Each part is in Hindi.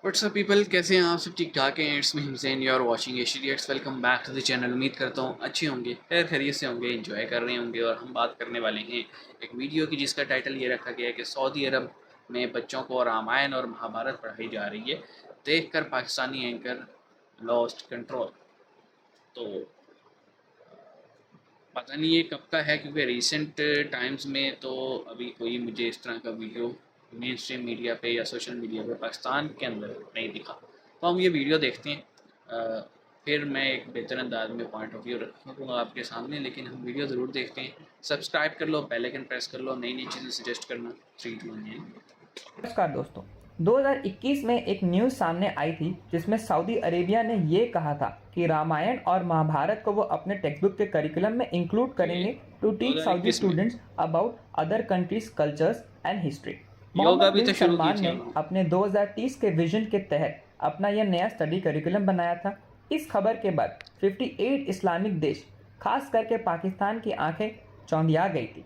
व्हाट्सअप पीपल, कैसे हैं आप सब? ठीक ठाक हैं? It's me Hussain, you are watching एशियट्स। Welcome back to the channel. उम्मीद करता हूँ अच्छे होंगे, खैर खैरियत से होंगे, एंजॉय कर रहे होंगे। और हम बात करने वाले हैं एक वीडियो की जिसका टाइटल ये रखा गया है कि सऊदी अरब में बच्चों को रामायण और महाभारत पढ़ाई जा रही है, देखकर पाकिस्तानी एंकर लॉस्ट कंट्रोल। तो पता नहीं ये कब का है, क्योंकि रिसेंट टाइम्स में तो अभी कोई मुझे इस तरह का वीडियो मेन स्ट्रीम मीडिया पे या सोशल मीडिया पे पाकिस्तान के अंदर नहीं दिखा। तो हम ये वीडियो देखते हैं, फिर मैं एक बेहतर अंदाज में पॉइंट ऑफ व्यू रखूँगा आपके सामने। लेकिन हम वीडियो ज़रूर देखते हैं। सब्सक्राइब कर लो, बेल आइकन प्रेस कर लो, नई नई चीज़ें सजेस्ट करना। 3 2 1। नमस्कार दोस्तों, 2021 में एक न्यूज़ सामने आई थी जिसमें सऊदी अरेबिया ने ये कहा था कि रामायण और महाभारत को वो अपने टेक्स्ट बुक के करिकुलम में इंक्लूड करेंगे to teach Saudi students about other countries cultures and history. Mohammed bin Salman ने अपने 2030 के विजन के तहत अपना यह नया स्टडी करिकुलम बनाया था। इस खबर के बाद 58 इस्लामिक देश, खास करके पाकिस्तान की आंखें चौंधिया गई थी।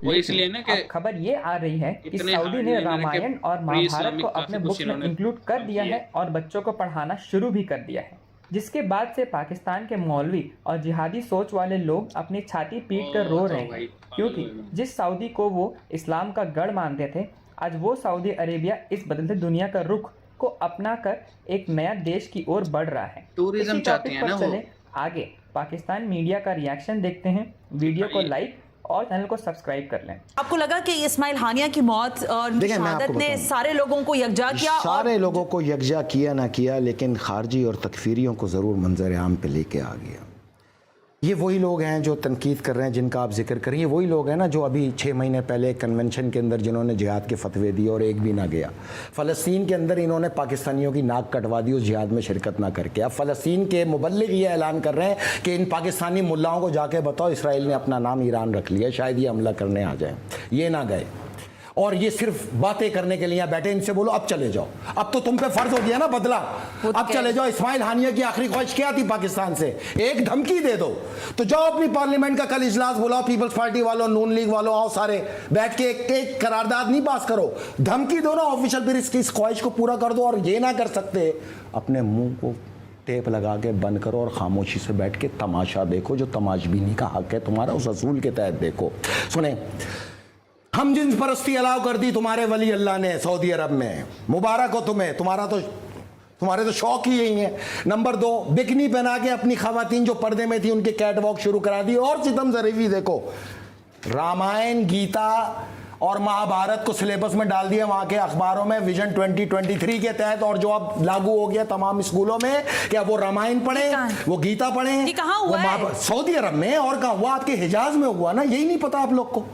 वो इसलिए ना कि खबर ये आ रही है कि सऊदी ने रामायण और महाभारत को अपने बुक में इंक्लूड कर दिया है और बच्चों को पढ़ाना शुरू भी कर दिया है, जिसके बाद से पाकिस्तान के मौलवी और जिहादी सोच वाले लोग अपनी छाती पीट कर रो रहे हैं, क्योंकि जिस सऊदी को वो इस्लाम का गढ़ मानते थे, आज वो सऊदी अरेबिया इस बदलते दुनिया का रुख को अपना कर एक नया देश की ओर बढ़ रहा है। टूरिज्म चाहते हैं ना वो। चले आगे पाकिस्तान मीडिया का रिएक्शन देखते हैं। वीडियो को लाइक और चैनल को सब्सक्राइब कर लें। आपको लगा कि इस्माइल हानिया की मौत और शहादत ने सारे लोगों को यकजा किया? सारे लोगों को यकजा किया ना किया, लेकिन खारजी और तकफीरियों को ज़रूर मंजर आम पे लेके आ गया। ये वही लोग हैं जो तनकीद कर रहे हैं, जिनका आप जिक्र करें। ये वही लोग हैं ना जो अभी 6 महीने पहले कन्वेंशन के अंदर जिन्होंने जिहाद के फतवे दिए और एक भी ना गया। फ़लस्तीन के अंदर इन्होंने पाकिस्तानियों की नाक कटवा दी उस जिहाद में शिरकत ना करके। अब फ़लस्तीन के मुबल्लिग ये ऐलान कर रहे हैं कि इन पाकिस्तानी मुल्लाओं को जाके बताओ इसराइल ने अपना नाम ईरान रख लिया, शायद ये हमला करने आ जाए। ये ना गए और ये सिर्फ बातें करने के लिए बैठे। इनसे बोलो अब चले जाओ, अब तो तुम पे फर्ज हो गया ना बदला, अब चले जाओ। इस्माइल हानिया की आखिरी ख्वाहिश क्या थी पाकिस्तान से? एक धमकी दे दो तो जाओ अपनी पार्लियामेंट का कल इजलास बुलाओ, पीपल्स पार्टी वालों, नून लीग वालों, आओ सारे बैठ के एक करारदाद नहीं पास करो, धमकी दो ना ऑफिशियल, फिर इसकी इस ख्वाहिश को पूरा कर दो। और ये ना कर सकते, अपने मुंह को टेप लगा के बंद करो और खामोशी से बैठ के तमाशा देखो, जो तमाशबीनी का हक है तुम्हारा, उस असूल के तहत देखो। सुने, हम जिन्स परस्ती अलाउ कर दी तुम्हारे वली अल्लाह ने सऊदी अरब में, मुबारक हो तुम्हें, तुम्हारे तो शौक ही यही है। नंबर 2, बिकनी पहना के अपनी खवातीन जो पर्दे में थी उनके कैट वॉक शुरू करा दी। और सितम जरीफी देखो, रामायण, गीता और महाभारत को सिलेबस में डाल दिया वहां के अखबारों में विजन 2023 के तहत, और जो अब लागू हो गया तमाम स्कूलों में कि अब वो रामायण पढ़े, वो गीता पढ़े। वो सऊदी अरब में, और कहा हुआ? आपके हिजाज में हुआ ना, यही नहीं पता आप लोग को।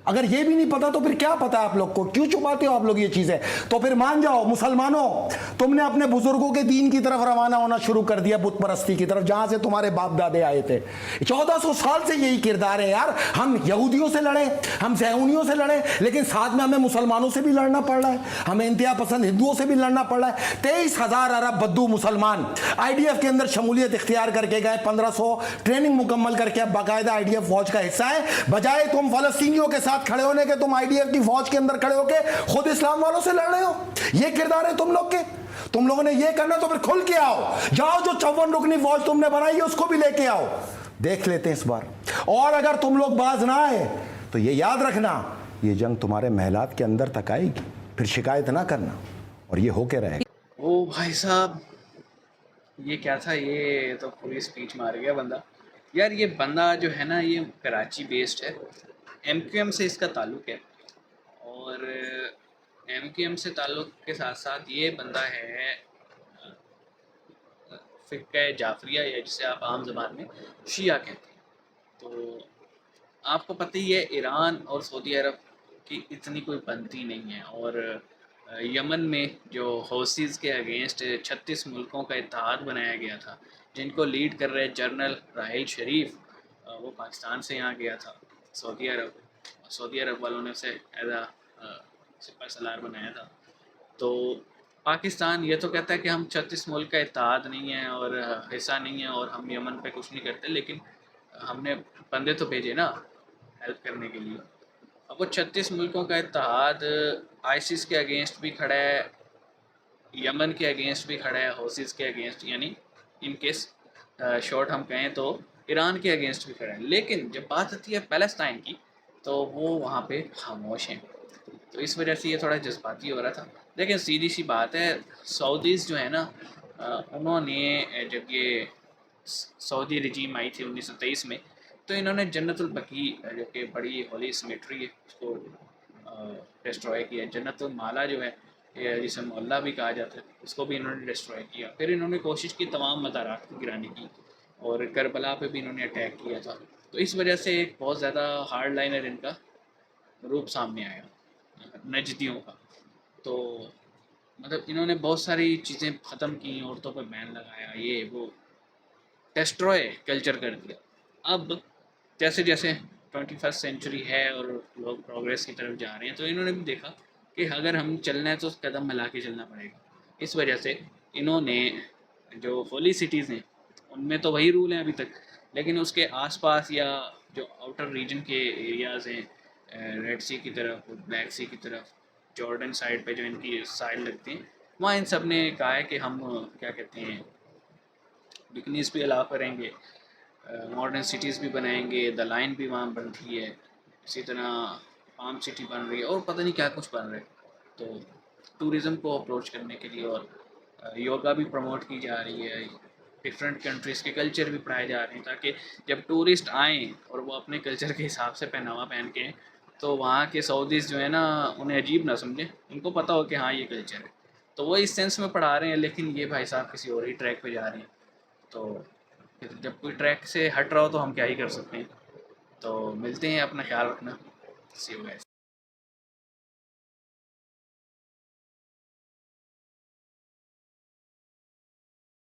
अगर ये भी नहीं पता तो फिर क्या पता आप लोग को? क्यों छुपाते हो आप लोग ये चीजें? तो फिर मान जाओ मुसलमानों, तुमने अपने बुजुर्गों के दीन की तरफ रवाना होना शुरू कर दिया, बुत परस्ती की तरफ, जहां से तुम्हारे बाप दादे आए थे। 1400 साल से यही किरदार है यार। हम यहूदियों से लड़े, हम सहूनियों से लड़े, लेकिन साथ में हमें मुसलमानों से भी लड़ना पड़ रहा है, हमें इंतहा पसंद हिंदुओं से भी लड़ना पड़ रहा है। 23,000 अरब बद्दू मुसलमान IDF के अंदर शमूलियत इख्तियार करके गए, 1500 ट्रेनिंग मुकम्मल करके अब बाकायदा IDF फौज का हिस्सा है। बजाय तुम फलस्तीनियों के खड़े होने के, तुम IDF की फौज के अंदर खड़े होके खुद इस्लाम वालों से लड़ रहे हो। ये किरदार है तुम लोग के। तुम लोगों ने ये करना तो फिर खुल के आओ, जाओ जो 54 रुकनी फौज तुमने बनाई है उसको भी लेके आओ, देख लेते हैं इस बार। और अगर तुम लोग बाज ना आए तो ये याद रखना, ये जंग तुम्हारे महलात के अंदर तक आएगी, फिर शिकायत ना करना, और ये होके रहेगा। ओ भाई साहब, ये क्या था? ये तो पूरी स्पीच मार गया बंदा यार। ये बंदा जो है ना, ये कराची बेस्ड है, MQM से इसका ताल्लुक़ है, और MQM से ताल्लुक़ के साथ साथ ये बंदा है फ़िक़्ह जाफ़रिया, या जिसे आप आम ज़बान में शिया कहते हैं। तो आपको पता ही है ईरान और सऊदी अरब की इतनी कोई बनती नहीं है, और यमन में जो हौसीज़ के अगेंस्ट 36 मुल्कों का इत्तेहाद बनाया गया था, जिनको लीड कर रहे जनरल राहिल शरीफ, वो पाकिस्तान से यहाँ गया था। सऊदी अरब वालों ने उसे एज आ सिपह सलार बनाया था। तो पाकिस्तान ये तो कहता है कि हम 36 मुल्क का इत्तेहाद नहीं है और हिस्सा नहीं है, और हम यमन पे कुछ नहीं करते, लेकिन हमने बंदे तो भेजे ना हेल्प करने के लिए। अब वो 36 मुल्कों का इत्तेहाद आईसिस के अगेंस्ट भी खड़ा है, यमन के अगेंस्ट भी खड़ा है, हौसीस के अगेंस्ट, यानी इन केस शॉर्ट हम कहें तो ईरान के अगेंस्ट भी खड़ा है। लेकिन जब बात आती है पैलेस्टाइन की तो वो वहाँ पे खामोश हैं। तो इस वजह से ये थोड़ा जज्बाती हो रहा था। लेकिन सीधी सी बात है, सऊदीज़ जो है ना, उन्होंने जब ये सऊदी रजीम आई थी 1923 में, तो इन्होंने जन्नतुल बकी जो कि बड़ी होली सिमेट्री है उसको डिस्ट्रॉय किया। जन्नतुल माला जो है, जिसे मोहल्ला भी कहा जाता है, उसको भी इन्होंने डिस्ट्रॉय किया। फिर इन्होंने कोशिश की तमाम मज़ारात को गिराने की, और करबला पे भी इन्होंने अटैक किया था। तो इस वजह से एक बहुत ज़्यादा हार्ड लाइनर इनका रूप सामने आया नजदियों का। तो मतलब इन्होंने बहुत सारी चीज़ें ख़त्म की, औरतों पर बैन लगाया, ये वो डिस्ट्रॉय कल्चर कर दिया। अब जैसे जैसे 21st सेंचुरी है और लोग प्रोग्रेस की तरफ जा रहे हैं, तो इन्होंने भी देखा कि अगर हम चलना है तो कदम मिला के चलना पड़ेगा। इस वजह से इन्होंने जो होली सिटीज़ हैं उनमें तो वही रूल हैं अभी तक, लेकिन उसके आसपास या जो आउटर रीजन के एरियाज़ हैं, रेड सी की तरफ, ब्लैक सी की तरफ, जॉर्डन साइड पे जो इनकी साइड लगती हैं, वहाँ इन सब ने कहा है कि हम क्या कहते हैं बिकनीज़ भी अलाउ करेंगे, मॉडर्न सिटीज़ भी बनाएंगे, द लाइन भी वहाँ बन रही है, इसी तरह पाम सिटी बन रही है, और पता नहीं क्या कुछ बन रहा है। तो टूरिज़्म को अप्रोच करने के लिए और योगा भी प्रमोट की जा रही है, डिफरेंट कंट्रीज़ के कल्चर भी पढ़ाए जा रहे हैं, ताकि जब टूरिस्ट आएँ और वो अपने कल्चर के हिसाब से पहनावा पहन के, तो वहाँ के सऊदीज़ जो है ना उन्हें अजीब ना समझें, उनको पता हो कि हाँ ये कल्चर है। तो वो इस सेंस में पढ़ा रहे हैं, लेकिन ये भाई साहब किसी और ही ट्रैक पे जा रहे हैं। तो फिर जब कोई ट्रैक से हट रहा हो तो हम क्या ही कर सकते हैं। तो मिलते हैं, अपना ख्याल रखना। सी यू गाइस।